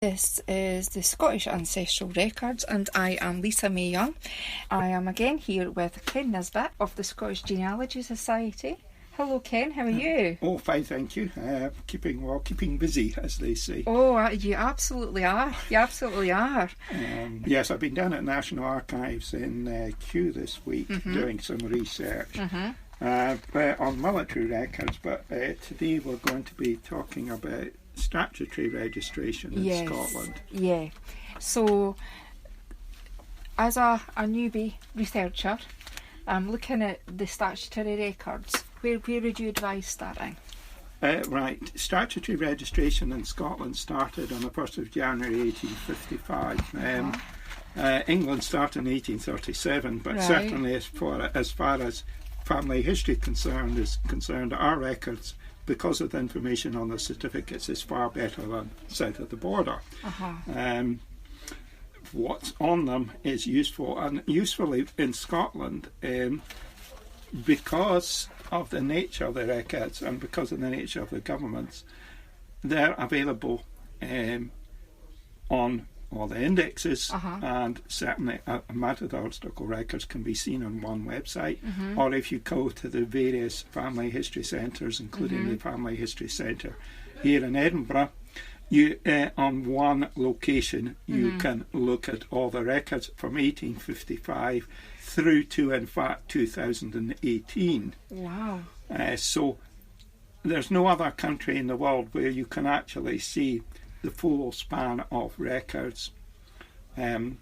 This is the Scottish Ancestral Records, and I am Lisa May Young. I am again here with Ken Nisbet of the Scottish Genealogy Society. Hello Ken, how are you? Oh, fine, thank you. Keeping busy, as they say. Oh, you absolutely are. You absolutely are. Yes, I've been down at National Archives in Kew this week doing some research on military records, but today we're going to be talking about statutory registration in Scotland. Yeah. So, as a newbie researcher, I'm looking at the statutory records. Where would you advise starting? Right. Statutory registration in Scotland started on the 1st of January 1855. England started in 1837, but certainly as far as family history is concerned, our records, because of the information on the certificates, is far better than south of the border. What's on them is useful, and usefully in Scotland, because of the nature of the records and because of the nature of the governments, they're available on all the indexes, and certainly methodological records can be seen on one website, or if you go to the various family history centres, including the Family History Centre here in Edinburgh, you on one location you can look at all the records from 1855 through to, in fact, 2018. Wow. So there's no other country in the world where you can actually see the full span of records. Only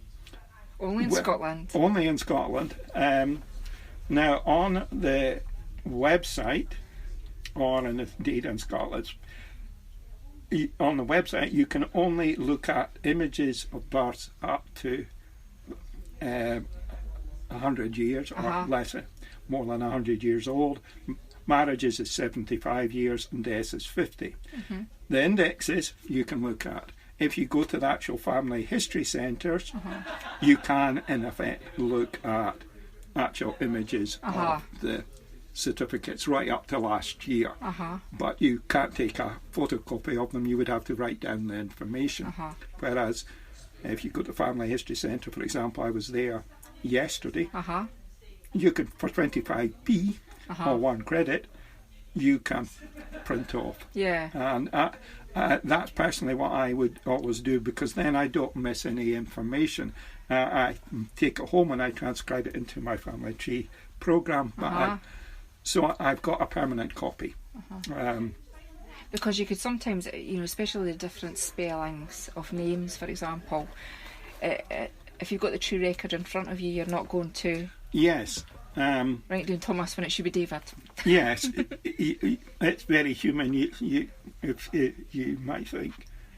in Scotland. Only in Scotland. Now, on the website, or indeed in Scotland, on the website you can only look at images of births up to 100 years or less, more than 100 years old. Marriages is 75 years and deaths is 50. The indexes you can look at. If you go to the actual family history centres, you can in effect look at actual images of the certificates right up to last year. But you can't take a photocopy of them, you would have to write down the information. Whereas if you go to the Family History Centre, for example, I was there yesterday, you can, for 25p or one credit, you can print off. And that's personally what I would always do, because then I don't miss any information. I take it home and I transcribe it into my family tree programme. So I've got a permanent copy. Because you could sometimes, especially the different spellings of names, for example, if you've got the true record in front of you, you're not going to... Yes. Right doing Thomas when it should be David. Yes. It's very human. You might think,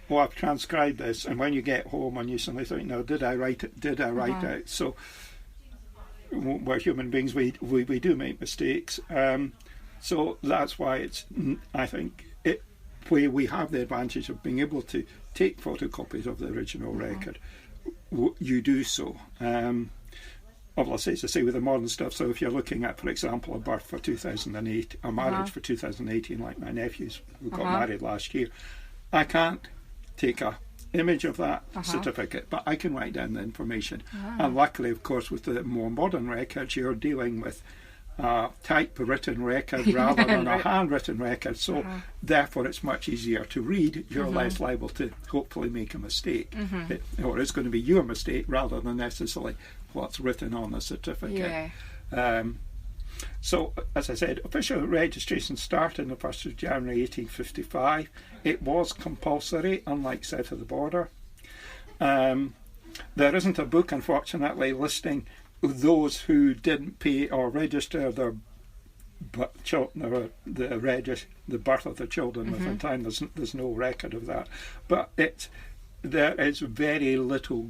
oh, I've transcribed this, and when you get home and you suddenly think, no, did I write it? Did I write it? So we're human beings, we do make mistakes. So that's why it's, I think, where we have the advantage of being able to take photocopies of the original record, you do so. Obviously, as I say, with the modern stuff, so if you're looking at, for example, a birth for 2008, a marriage for 2018, like my nephews who got married last year, I can't take a image of that certificate, but I can write down the information. And luckily, of course, with the more modern records, you're dealing with a typewritten record rather than a handwritten record, so therefore it's much easier to read. You're less liable to hopefully make a mistake, or it's going to be your mistake rather than necessarily what's written on the certificate. So, as I said, official registration started on the 1st of January 1855. It was compulsory, unlike south of the border. There isn't a book, unfortunately, listing those who didn't pay or register the birth of their children within time. There's no record of that. But there is very little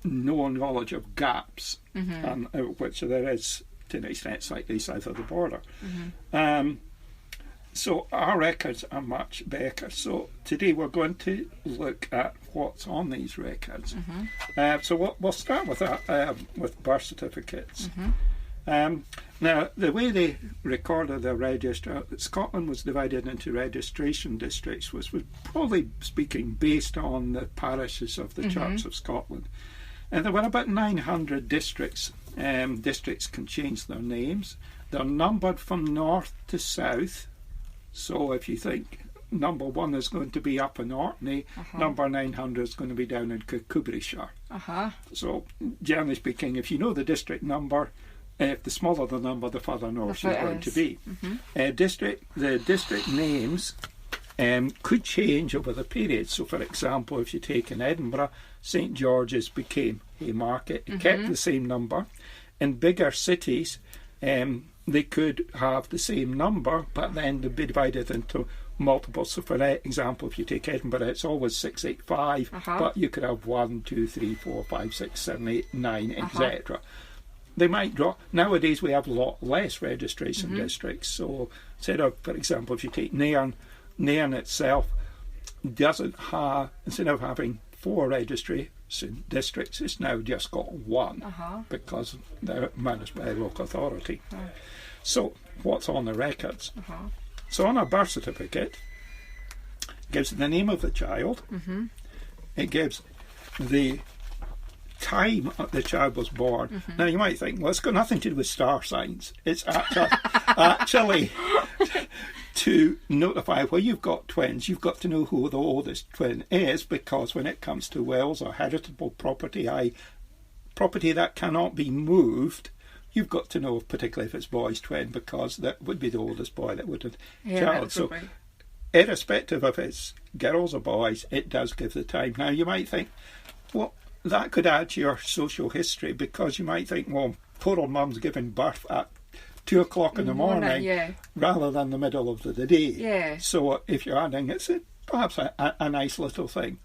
no knowledge of gaps, and which there is to an extent slightly south of the border. So our records are much better. So today we're going to look at what's on these records. So we'll start with birth certificates. Now, the way they recorded the register, Scotland was divided into registration districts, which was probably speaking based on the parishes of the Church of Scotland. And there were about 900 districts. Districts can change their names. They're numbered from north to south. So if you think number 1 is going to be up in Orkney, number 900 is going to be down in Kirkcudbrightshire. So generally speaking, if you know the district number, if the smaller the number, the further north you're going to be. The district names could change over the period. So, for example, if you take in Edinburgh, St George's became Haymarket. It kept the same number. In bigger cities, they could have the same number, but then they'd be divided into multiple. So, for example, if you take Edinburgh, it's always 685, but you could have 1, 2, 3, 4, 5, 6, 7, 8, 9, etc. They might drop. Nowadays, we have a lot less registration districts. So, instead of, for example, if you take Nairn itself doesn't have, instead of having 4 registration districts, it's now just got 1 because they're managed by a local authority. So, what's on the records? So, on a birth certificate, it gives the name of the child. It gives the time the child was born. Now, you might think, well, it's got nothing to do with star signs. It's actually to notify where you've got twins, you've got to know who the oldest twin is, because when it comes to wills or heritable property, property that cannot be moved, you've got to know, particularly if it's boy's twin, because that would be the oldest boy that would have child. So, irrespective of it's girls or boys, it does give the time. Now, you might think, well, that could add to your social history, because you might think, well, poor old mum's giving birth at 2 o'clock in the morning rather than the middle of the day. So if you're adding, it's perhaps a nice little thing.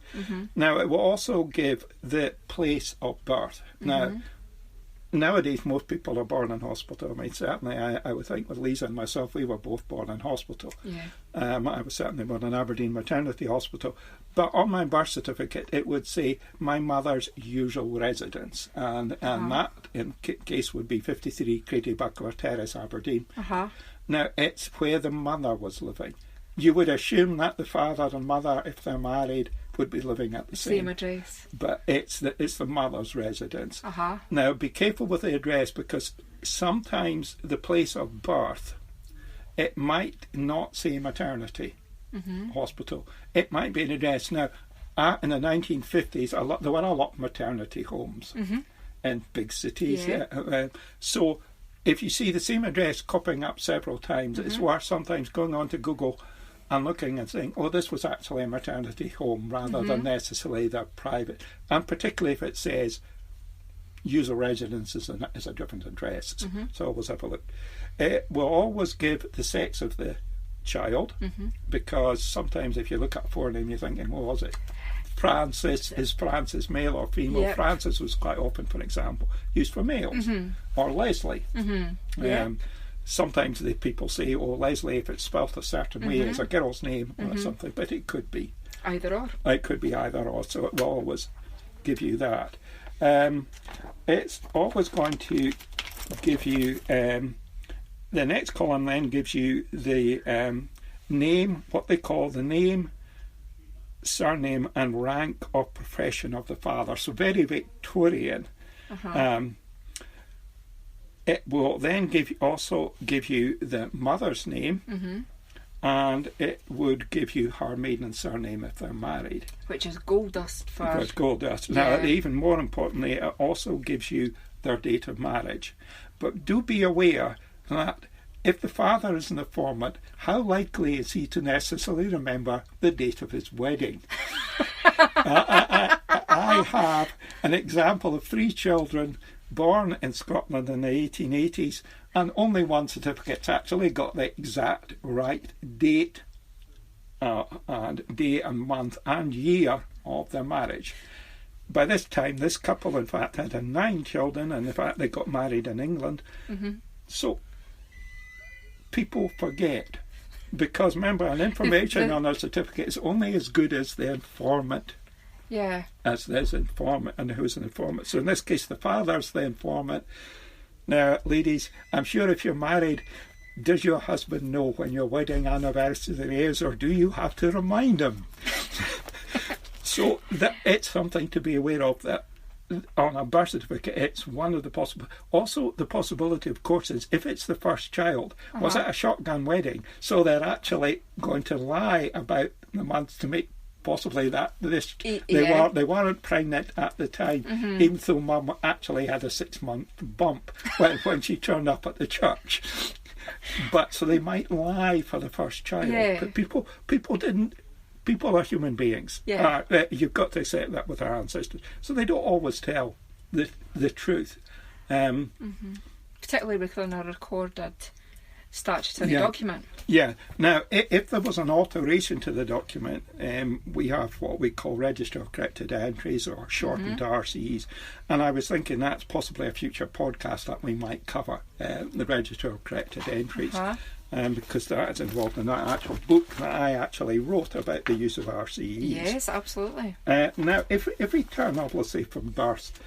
Now, it will also give the place of birth. Now, nowadays, most people are born in hospital. I mean, certainly, I would think with Lisa and myself, we were both born in hospital. I was certainly born in Aberdeen Maternity Hospital. But on my birth certificate, it would say my mother's usual residence. And that, in case, would be 53 Crady Buckler Terrace, Aberdeen. Now, it's where the mother was living. You would assume that the father and mother, if they're married, would be living at the same address. But it's the mother's residence. Now, be careful with the address, because sometimes the place of birth, it might not say maternity hospital. It might be an address. Now, in the 1950s, there were a lot of maternity homes in big cities. So if you see the same address cropping up several times, it's worth sometimes going on to Google and looking and saying, oh, this was actually a maternity home, rather than necessarily the private. And particularly if it says user residence is a different address. So always have a look. It will always give the sex of the child, because sometimes if you look at a forename, you're thinking, well, was it Francis? Is Francis male or female? Francis was quite often, for example, used for males. Or Leslie. Sometimes the people say, oh, Leslie, if it's spelt a certain way, is a girl's name or something, but it could be either or. It could be either or, so it will always give you that. It's always going to give you, the next column then gives you the name, what they call the name, surname and rank or profession of the father. So very Victorian. It will then also give you the mother's name, and it would give you her maiden surname if they're married. Which is gold dust for... It's gold dust. Now, even more importantly, it also gives you their date of marriage. But do be aware that if the father is an informant, how likely is he to necessarily remember the date of his wedding? I have an example of 3 children born in Scotland in the 1880s, and only one certificate's actually got the exact right date, and day and month and year of their marriage. By this time, this couple, in fact, had 9 children, and in fact, they got married in England. So, people forget, because remember, an information on a certificate is only as good as the informant. As there's informant and who's an informant. So in this case, the father's the informant. Now, ladies, I'm sure if you're married, does your husband know when your wedding anniversary is, or do you have to remind him? So that it's something to be aware of, that on a birth certificate, it's one of the possible. Also, the possibility, of course, is if it's the first child, was it a shotgun wedding? So they're actually going to lie about the months to make possibly that they weren't pregnant at the time, even though Mum actually had a 6-month bump when she turned up at the church. But so they might lie for the first child. Yeah. But people didn't. People are human beings. Yeah. You've got to accept that with our ancestors. So they don't always tell the truth. Particularly within a recorded statutory document. Yeah. Now, if there was an alteration to the document, we have what we call register of corrected entries, or shortened RCEs. And I was thinking that's possibly a future podcast that we might cover, the register of corrected entries. Because that is involved in that actual book that I actually wrote about the use of RCEs. Yes, absolutely. Now, if we turn off, let's say, from birth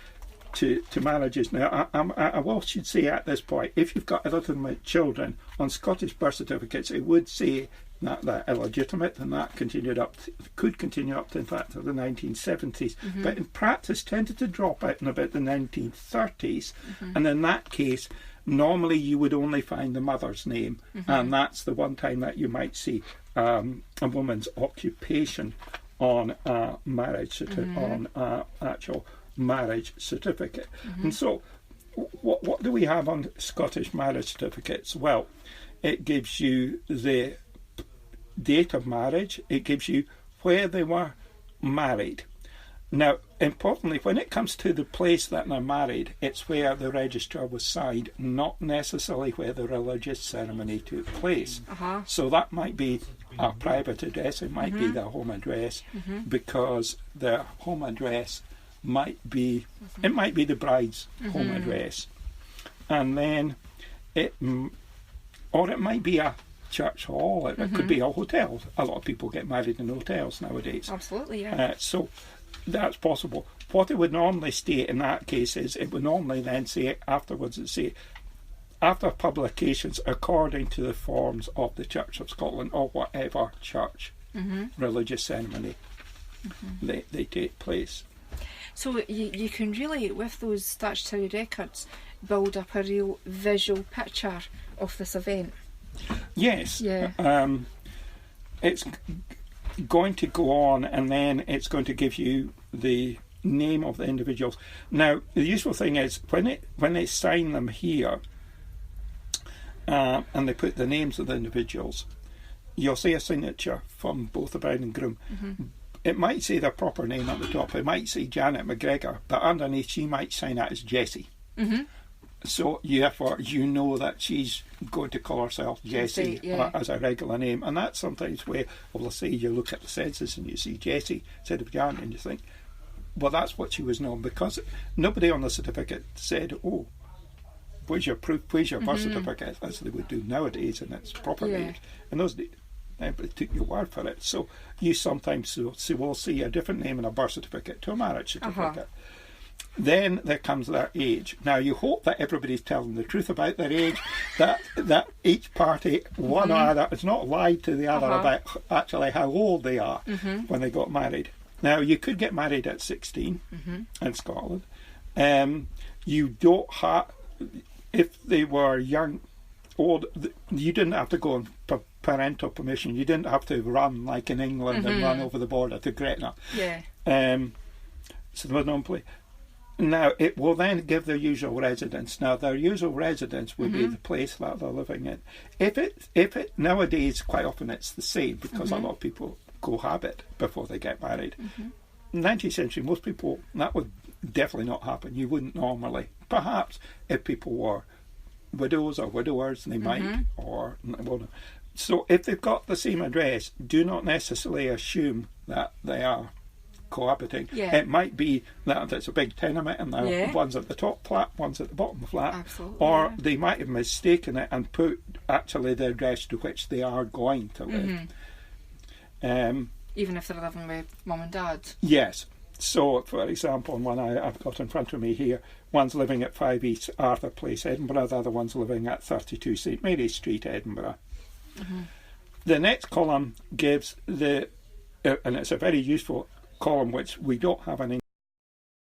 to marriages, now I should say at this point, if you've got illegitimate children, on Scottish birth certificates, it would say that they're illegitimate, and that could continue up to, in fact, the 1970s. But in practice, tended to drop out in about the 1930s, and in that case, normally you would only find the mother's name, and that's the one time that you might see a woman's occupation on a marriage on a actual marriage certificate. And so what do we have on Scottish marriage certificates? Well, it gives you the date of marriage, it gives you where they were married. Now, importantly, when it comes to the place that they're married, it's where the register was signed, not necessarily where the religious ceremony took place. So that might be a private address, it might be their home address, because their home address might be, it might be the bride's home address. And then it might be a church hall, it could be a hotel. A lot of people get married in hotels nowadays. Absolutely, yeah. So that's possible. What it would normally state in that case is, it would normally then say afterwards, after publications according to the forms of the Church of Scotland, or whatever church religious ceremony they take place. So you can really, with those statutory records, build up a real visual picture of this event. Yes. Yeah. It's going to go on, and then it's going to give you the name of the individuals. Now, the useful thing is when they sign them here, and they put the names of the individuals, you'll see a signature from both the bride and groom. It might say their proper name at the top. It might say Janet McGregor, but underneath she might sign that as Jessie. So therefore you know that she's going to call herself Jessie as a regular name. And that's sometimes where, well, let's say you look at the census and you see Jessie instead of Janet, and you think, well, that's what she was known, because nobody on the certificate said, oh, where's your proof, where's your birth certificate, as they would do nowadays in its proper names. In those days, everybody took your word for it. So you sometimes will see a different name in a birth certificate to a marriage certificate. Then there comes their age. Now you hope that everybody's telling the truth about their age, that each party, one or other, has not lied to the other about actually how old they are when they got married. Now you could get married at 16 in Scotland. You don't have, if they were young, old, you didn't have to go on parental permission. You didn't have to run like in England and run over the border to Gretna. So there was no play. Now, it will then give their usual residence. Now, their usual residence would be the place that they're living in. If it nowadays, quite often it's the same, because a lot of people cohabit before they get married. In the 19th century, most people, that would definitely not happen. You wouldn't normally. Perhaps if people were widows or widowers, they might, or well, so if they've got the same address, do not necessarily assume that they are cohabiting. It might be that it's a big tenement and one's at the top flat, one's at the bottom flat, or they might have mistaken it and put actually the address to which they are going to live. Even if they're living with mum and dad. Yes. So, for example, one I've got in front of me here, one's living at 5 East Arthur Place, Edinburgh, the other one's living at 32 St Mary Street, Edinburgh. Mm-hmm. The next column gives and it's a very useful column which we don't have an